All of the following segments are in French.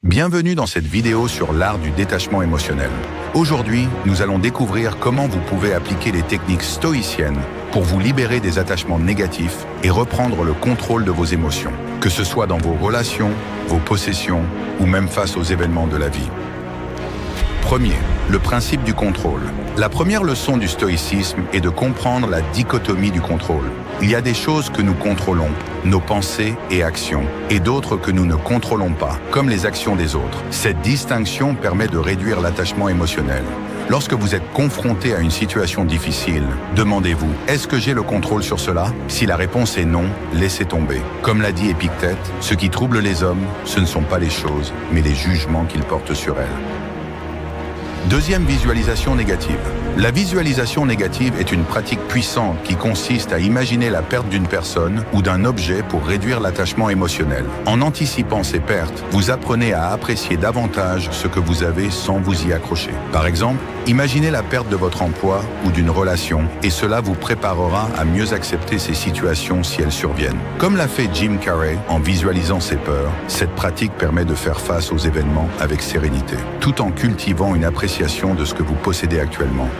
Bienvenue dans cette vidéo sur l'art du détachement émotionnel. Aujourd'hui, nous allons découvrir comment vous pouvez appliquer les techniques stoïciennes pour vous libérer des attachements négatifs et reprendre le contrôle de vos émotions, que ce soit dans vos relations, vos possessions ou même face aux événements de la vie. Premier, le principe du contrôle. La première leçon du stoïcisme est de comprendre la dichotomie du contrôle. Il y a des choses que nous contrôlons, nos pensées et actions, et d'autres que nous ne contrôlons pas, comme les actions des autres. Cette distinction permet de réduire l'attachement émotionnel. Lorsque vous êtes confronté à une situation difficile, demandez-vous, est-ce que j'ai le contrôle sur cela? Si la réponse est non, laissez tomber. Comme l'a dit Épictète, ce qui trouble les hommes, ce ne sont pas les choses, mais les jugements qu'ils portent sur elles. Deuxième visualisation négative. La visualisation négative est une pratique puissante qui consiste à imaginer la perte d'une personne ou d'un objet pour réduire l'attachement émotionnel. En anticipant ces pertes, vous apprenez à apprécier davantage ce que vous avez sans vous y accrocher. Par exemple, imaginez la perte de votre emploi ou d'une relation et cela vous préparera à mieux accepter ces situations si elles surviennent. Comme l'a fait Jim Carrey en visualisant ses peurs, cette pratique permet de faire face aux événements avec sérénité, tout en cultivant une appréciation de ce que vous possédez actuellement.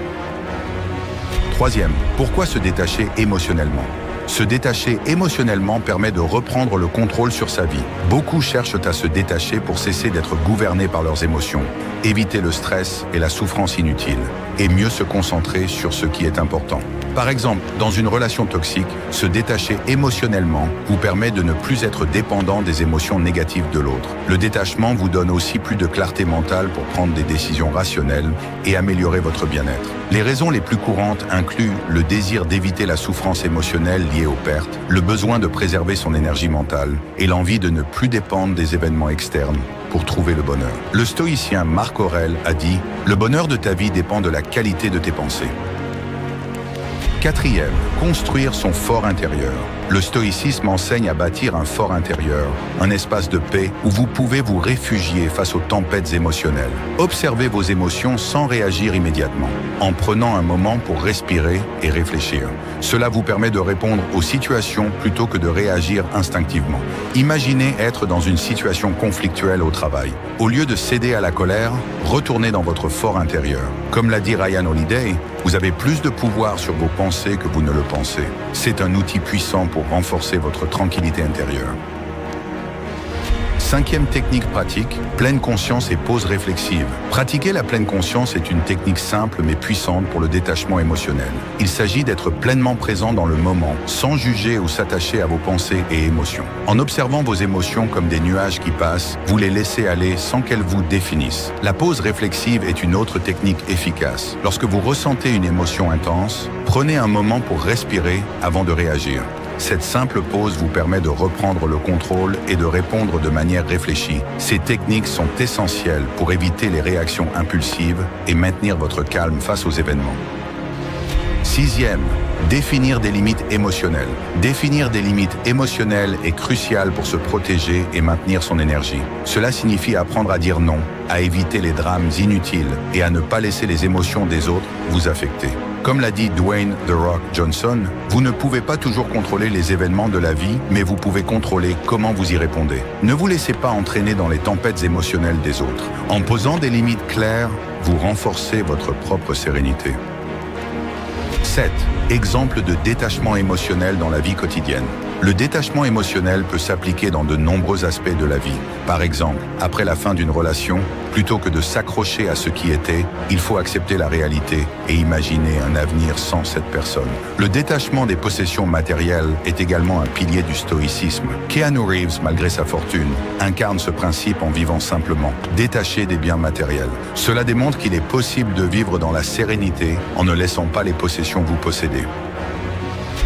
Troisième, pourquoi se détacher émotionnellement? Se détacher émotionnellement permet de reprendre le contrôle sur sa vie. Beaucoup cherchent à se détacher pour cesser d'être gouvernés par leurs émotions, éviter le stress et la souffrance inutile, et mieux se concentrer sur ce qui est important. Par exemple, dans une relation toxique, se détacher émotionnellement vous permet de ne plus être dépendant des émotions négatives de l'autre. Le détachement vous donne aussi plus de clarté mentale pour prendre des décisions rationnelles et améliorer votre bien-être. Les raisons les plus courantes incluent le désir d'éviter la souffrance émotionnelle liée aux pertes, le besoin de préserver son énergie mentale et l'envie de ne plus dépendre des événements externes pour trouver le bonheur. Le stoïcien Marc Aurèle a dit « Le bonheur de ta vie dépend de la qualité de tes pensées ». Quatrième, construire son fort intérieur. Le stoïcisme enseigne à bâtir un fort intérieur, un espace de paix où vous pouvez vous réfugier face aux tempêtes émotionnelles. Observez vos émotions sans réagir immédiatement, en prenant un moment pour respirer et réfléchir. Cela vous permet de répondre aux situations plutôt que de réagir instinctivement. Imaginez être dans une situation conflictuelle au travail. Au lieu de céder à la colère, retournez dans votre fort intérieur. Comme l'a dit Ryan Holiday, vous avez plus de pouvoir sur vos pensées que vous ne le pensez. C'est un outil puissant pour renforcer votre tranquillité intérieure. Cinquième technique pratique, pleine conscience et pause réflexive. Pratiquer la pleine conscience est une technique simple mais puissante pour le détachement émotionnel. Il s'agit d'être pleinement présent dans le moment, sans juger ou s'attacher à vos pensées et émotions. En observant vos émotions comme des nuages qui passent, vous les laissez aller sans qu'elles vous définissent. La pause réflexive est une autre technique efficace. Lorsque vous ressentez une émotion intense, prenez un moment pour respirer avant de réagir. Cette simple pause vous permet de reprendre le contrôle et de répondre de manière réfléchie. Ces techniques sont essentielles pour éviter les réactions impulsives et maintenir votre calme face aux événements. Sixième, définir des limites émotionnelles. Définir des limites émotionnelles est crucial pour se protéger et maintenir son énergie. Cela signifie apprendre à dire non, à éviter les drames inutiles et à ne pas laisser les émotions des autres vous affecter. Comme l'a dit Dwayne The Rock Johnson, vous ne pouvez pas toujours contrôler les événements de la vie, mais vous pouvez contrôler comment vous y répondez. Ne vous laissez pas entraîner dans les tempêtes émotionnelles des autres. En posant des limites claires, vous renforcez votre propre sérénité. 7. Exemple de détachement émotionnel dans la vie quotidienne. Le détachement émotionnel peut s'appliquer dans de nombreux aspects de la vie. Par exemple, après la fin d'une relation, plutôt que de s'accrocher à ce qui était, il faut accepter la réalité et imaginer un avenir sans cette personne. Le détachement des possessions matérielles est également un pilier du stoïcisme. Keanu Reeves, malgré sa fortune, incarne ce principe en vivant simplement, détaché des biens matériels. Cela démontre qu'il est possible de vivre dans la sérénité en ne laissant pas les possessions vous posséder.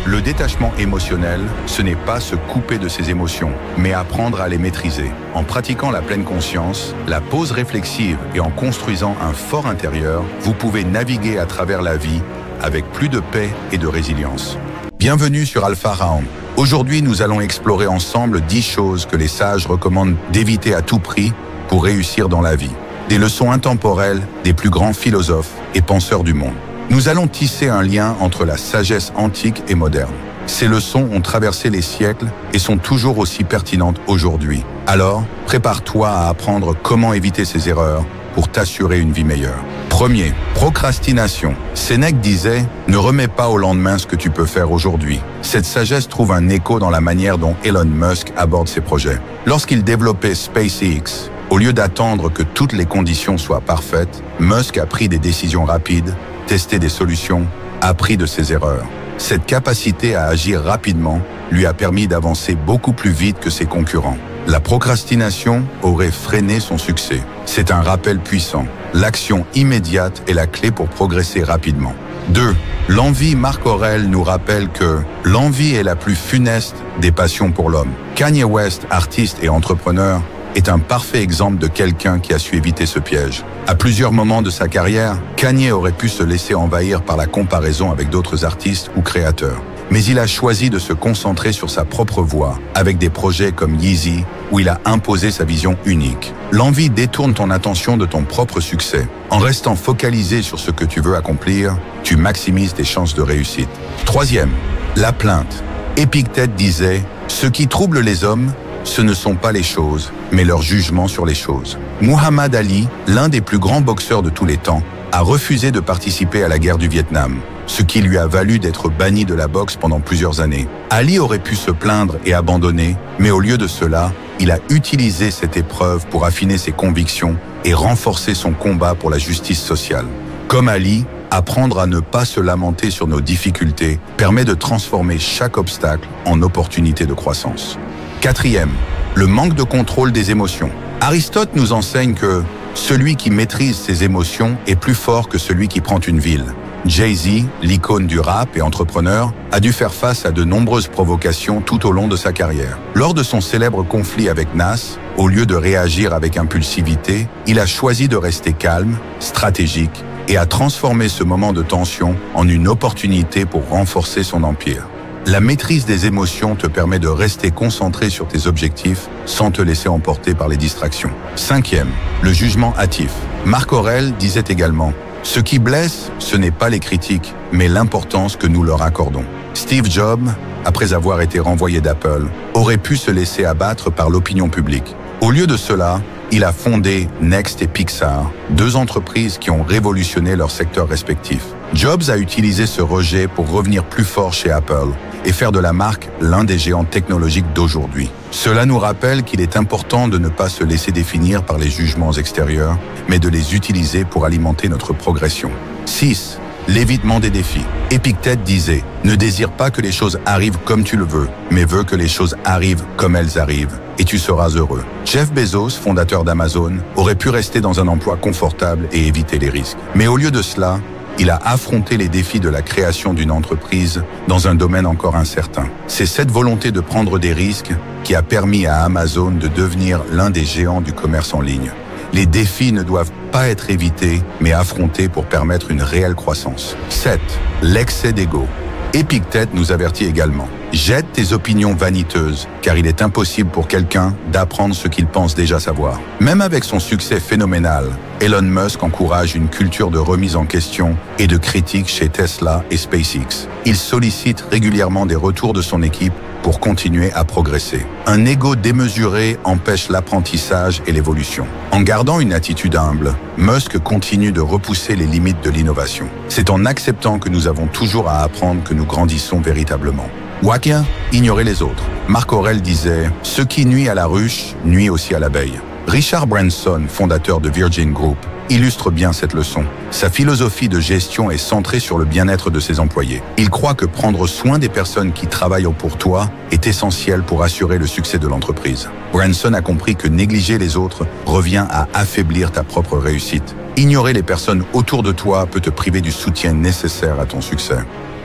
Le détachement émotionnel, ce n'est pas se couper de ses émotions, mais apprendre à les maîtriser. En pratiquant la pleine conscience, la pause réflexive et en construisant un fort intérieur, vous pouvez naviguer à travers la vie avec plus de paix et de résilience. Bienvenue sur Alpha Round. Aujourd'hui, nous allons explorer ensemble 10 choses que les sages recommandent d'éviter à tout prix pour réussir dans la vie. Des leçons intemporelles des plus grands philosophes et penseurs du monde. Nous allons tisser un lien entre la sagesse antique et moderne. Ces leçons ont traversé les siècles et sont toujours aussi pertinentes aujourd'hui. Alors, prépare-toi à apprendre comment éviter ces erreurs pour t'assurer une vie meilleure. Premier, procrastination. Sénèque disait « Ne remets pas au lendemain ce que tu peux faire aujourd'hui ». Cette sagesse trouve un écho dans la manière dont Elon Musk aborde ses projets. Lorsqu'il développait SpaceX, au lieu d'attendre que toutes les conditions soient parfaites, Musk a pris des décisions rapides, testé des solutions, appris de ses erreurs. Cette capacité à agir rapidement lui a permis d'avancer beaucoup plus vite que ses concurrents. La procrastination aurait freiné son succès. C'est un rappel puissant. L'action immédiate est la clé pour progresser rapidement. 2. L'envie. Marc Aurèle nous rappelle que l'envie est la plus funeste des passions pour l'homme. Kanye West, artiste et entrepreneur, est un parfait exemple de quelqu'un qui a su éviter ce piège. À plusieurs moments de sa carrière, Kanye aurait pu se laisser envahir par la comparaison avec d'autres artistes ou créateurs. Mais il a choisi de se concentrer sur sa propre voie, avec des projets comme Yeezy, où il a imposé sa vision unique. L'envie détourne ton attention de ton propre succès. En restant focalisé sur ce que tu veux accomplir, tu maximises tes chances de réussite. Troisième, la plainte. Épictète disait « Ce qui trouble les hommes, ce ne sont pas les choses, mais leur jugement sur les choses. » Muhammad Ali, l'un des plus grands boxeurs de tous les temps, a refusé de participer à la guerre du Vietnam, ce qui lui a valu d'être banni de la boxe pendant plusieurs années. Ali aurait pu se plaindre et abandonner, mais au lieu de cela, il a utilisé cette épreuve pour affiner ses convictions et renforcer son combat pour la justice sociale. Comme Ali, apprendre à ne pas se lamenter sur nos difficultés permet de transformer chaque obstacle en opportunité de croissance. Quatrième, le manque de contrôle des émotions. Aristote nous enseigne que celui qui maîtrise ses émotions est plus fort que celui qui prend une ville. Jay-Z, l'icône du rap et entrepreneur, a dû faire face à de nombreuses provocations tout au long de sa carrière. Lors de son célèbre conflit avec Nas, au lieu de réagir avec impulsivité, il a choisi de rester calme, stratégique et a transformé ce moment de tension en une opportunité pour renforcer son empire. La maîtrise des émotions te permet de rester concentré sur tes objectifs sans te laisser emporter par les distractions. Cinquième, le jugement hâtif. Marc Aurèle disait également « Ce qui blesse, ce n'est pas les critiques, mais l'importance que nous leur accordons. » Steve Jobs, après avoir été renvoyé d'Apple, aurait pu se laisser abattre par l'opinion publique. Au lieu de cela, il a fondé Next et Pixar, deux entreprises qui ont révolutionné leurs secteurs respectifs. Jobs a utilisé ce rejet pour revenir plus fort chez Apple et faire de la marque l'un des géants technologiques d'aujourd'hui. Cela nous rappelle qu'il est important de ne pas se laisser définir par les jugements extérieurs, mais de les utiliser pour alimenter notre progression. 6. L'évitement des défis. Épictète disait « Ne désire pas que les choses arrivent comme tu le veux, mais veux que les choses arrivent comme elles arrivent, et tu seras heureux. » Jeff Bezos, fondateur d'Amazon, aurait pu rester dans un emploi confortable et éviter les risques. Mais au lieu de cela, il a affronté les défis de la création d'une entreprise dans un domaine encore incertain. C'est cette volonté de prendre des risques qui a permis à Amazon de devenir l'un des géants du commerce en ligne. Les défis ne doivent pas être évités, mais affrontés pour permettre une réelle croissance. 7. L'excès d'ego. Épictète nous avertit également. Jette tes opinions vaniteuses, car il est impossible pour quelqu'un d'apprendre ce qu'il pense déjà savoir. Même avec son succès phénoménal, Elon Musk encourage une culture de remise en question et de critique chez Tesla et SpaceX. Il sollicite régulièrement des retours de son équipe pour continuer à progresser. Un ego démesuré empêche l'apprentissage et l'évolution. En gardant une attitude humble, Musk continue de repousser les limites de l'innovation. C'est en acceptant que nous avons toujours à apprendre que nous grandissons véritablement. Wakia, ignorer les autres. Marc Aurèle disait « Ce qui nuit à la ruche, nuit aussi à l'abeille ». Richard Branson, fondateur de Virgin Group, illustre bien cette leçon. Sa philosophie de gestion est centrée sur le bien-être de ses employés. Il croit que prendre soin des personnes qui travaillent pour toi est essentiel pour assurer le succès de l'entreprise. Branson a compris que négliger les autres revient à affaiblir ta propre réussite. Ignorer les personnes autour de toi peut te priver du soutien nécessaire à ton succès.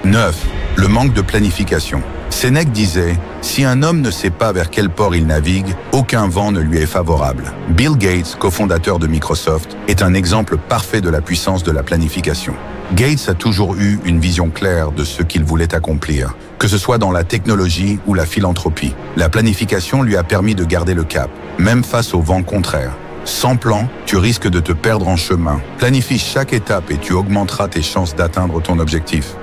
9. Le manque de planification. Sénèque disait « Si un homme ne sait pas vers quel port il navigue, aucun vent ne lui est favorable. » Bill Gates, cofondateur de Microsoft, est un exemple parfait de la puissance de la planification. Gates a toujours eu une vision claire de ce qu'il voulait accomplir, que ce soit dans la technologie ou la philanthropie. La planification lui a permis de garder le cap, même face au vent contraire. Sans plan, tu risques de te perdre en chemin. Planifie chaque étape et tu augmenteras tes chances d'atteindre ton objectif.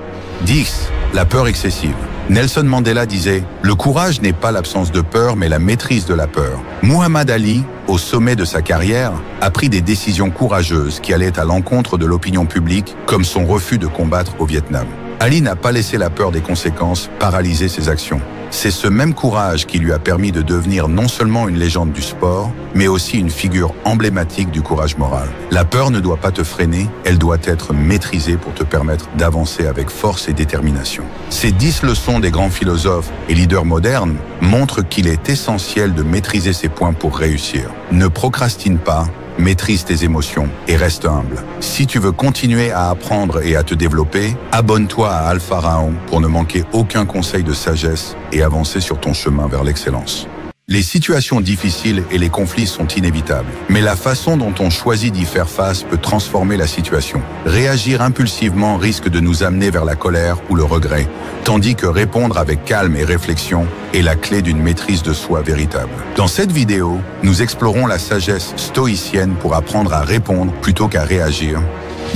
10. la peur excessive. Nelson Mandela disait « Le courage n'est pas l'absence de peur, mais la maîtrise de la peur ». Muhammad Ali, au sommet de sa carrière, a pris des décisions courageuses qui allaient à l'encontre de l'opinion publique, comme son refus de combattre au Vietnam. Ali n'a pas laissé la peur des conséquences paralyser ses actions. C'est ce même courage qui lui a permis de devenir non seulement une légende du sport, mais aussi une figure emblématique du courage moral. La peur ne doit pas te freiner, elle doit être maîtrisée pour te permettre d'avancer avec force et détermination. Ces 10 leçons des grands philosophes et leaders modernes montrent qu'il est essentiel de maîtriser ces points pour réussir. Ne procrastine pas, maîtrise tes émotions et reste humble. Si tu veux continuer à apprendre et à te développer, abonne-toi à Alpha Raon pour ne manquer aucun conseil de sagesse et avancer sur ton chemin vers l'excellence. Les situations difficiles et les conflits sont inévitables, mais la façon dont on choisit d'y faire face peut transformer la situation. Réagir impulsivement risque de nous amener vers la colère ou le regret, tandis que répondre avec calme et réflexion est la clé d'une maîtrise de soi véritable. Dans cette vidéo, nous explorons la sagesse stoïcienne pour apprendre à répondre plutôt qu'à réagir.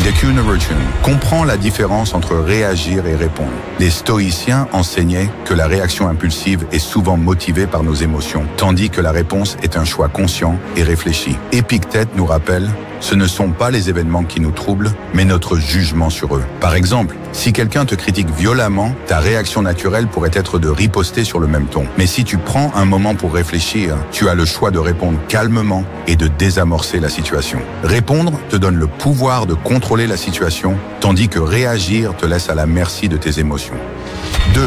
Dekun Virtune comprend la différence entre réagir et répondre. Les stoïciens enseignaient que la réaction impulsive est souvent motivée par nos émotions, tandis que la réponse est un choix conscient et réfléchi. Épictète nous rappelle « Ce ne sont pas les événements qui nous troublent, mais notre jugement sur eux. » Par exemple, si quelqu'un te critique violemment, ta réaction naturelle pourrait être de riposter sur le même ton. Mais si tu prends un moment pour réfléchir, tu as le choix de répondre calmement et de désamorcer la situation. Répondre te donne le pouvoir de contrôler la situation, tandis que réagir te laisse à la merci de tes émotions. 2.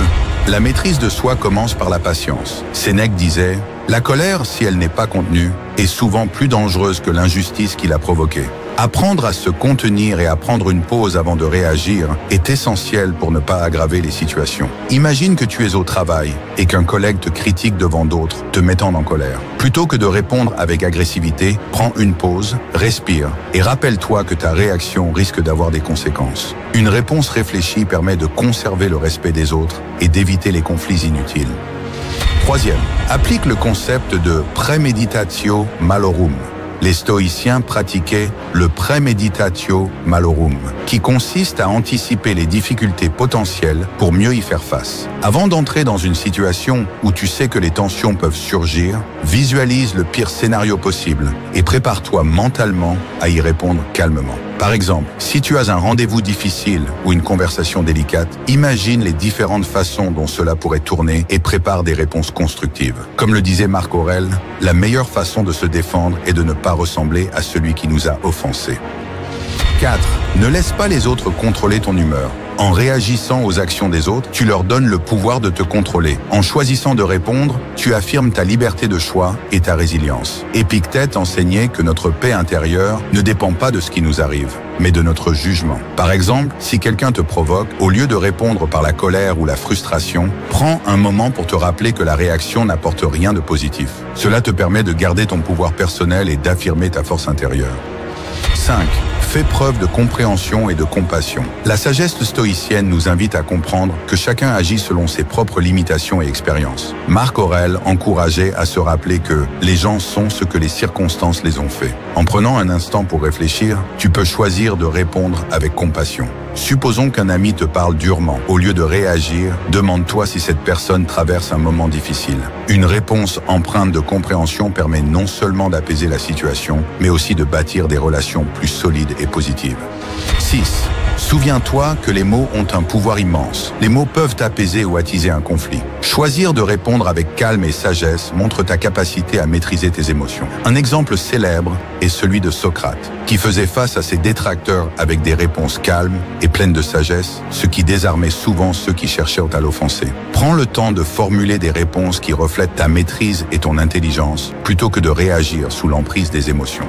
La maîtrise de soi commence par la patience. Sénèque disait « La colère, si elle n'est pas contenue, est souvent plus dangereuse que l'injustice qui l'a provoquée. » Apprendre à se contenir et à prendre une pause avant de réagir est essentiel pour ne pas aggraver les situations. Imagine que tu es au travail et qu'un collègue te critique devant d'autres, te mettant en colère. Plutôt que de répondre avec agressivité, prends une pause, respire et rappelle-toi que ta réaction risque d'avoir des conséquences. Une réponse réfléchie permet de conserver le respect des autres et d'éviter les conflits inutiles. 3. Applique le concept de premeditatio malorum. Les stoïciens pratiquaient le premeditatio malorum, qui consiste à anticiper les difficultés potentielles pour mieux y faire face. Avant d'entrer dans une situation où tu sais que les tensions peuvent surgir, visualise le pire scénario possible et prépare-toi mentalement à y répondre calmement. Par exemple, si tu as un rendez-vous difficile ou une conversation délicate, imagine les différentes façons dont cela pourrait tourner et prépare des réponses constructives. Comme le disait Marc Aurèle, la meilleure façon de se défendre est de ne pas ressembler à celui qui nous a offensés. 4. Ne laisse pas les autres contrôler ton humeur. En réagissant aux actions des autres, tu leur donnes le pouvoir de te contrôler. En choisissant de répondre, tu affirmes ta liberté de choix et ta résilience. Épictète enseignait que notre paix intérieure ne dépend pas de ce qui nous arrive, mais de notre jugement. Par exemple, si quelqu'un te provoque, au lieu de répondre par la colère ou la frustration, prends un moment pour te rappeler que la réaction n'apporte rien de positif. Cela te permet de garder ton pouvoir personnel et d'affirmer ta force intérieure. 5. Fais preuve de compréhension et de compassion. La sagesse stoïcienne nous invite à comprendre que chacun agit selon ses propres limitations et expériences. Marc Aurèle encourageait à se rappeler que les gens sont ce que les circonstances les ont fait. En prenant un instant pour réfléchir, tu peux choisir de répondre avec compassion. Supposons qu'un ami te parle durement. Au lieu de réagir, demande-toi si cette personne traverse un moment difficile. Une réponse empreinte de compréhension permet non seulement d'apaiser la situation, mais aussi de bâtir des relations plus solides et positives. 6. Souviens-toi que les mots ont un pouvoir immense. Les mots peuvent apaiser ou attiser un conflit. Choisir de répondre avec calme et sagesse montre ta capacité à maîtriser tes émotions. Un exemple célèbre est celui de Socrate, qui faisait face à ses détracteurs avec des réponses calmes et pleines de sagesse, ce qui désarmait souvent ceux qui cherchaient à l'offenser. Prends le temps de formuler des réponses qui reflètent ta maîtrise et ton intelligence, plutôt que de réagir sous l'emprise des émotions.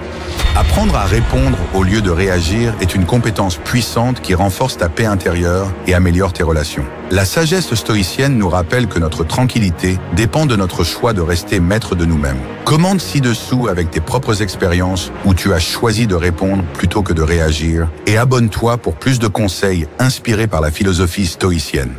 Apprendre à répondre au lieu de réagir est une compétence puissante qui renforce ta paix intérieure et améliore tes relations. La sagesse stoïcienne nous rappelle que notre tranquillité dépend de notre choix de rester maître de nous-mêmes. Commente ci-dessous avec tes propres expériences où tu as choisi de répondre plutôt que de réagir et abonne-toi pour plus de conseils inspirés par la philosophie stoïcienne.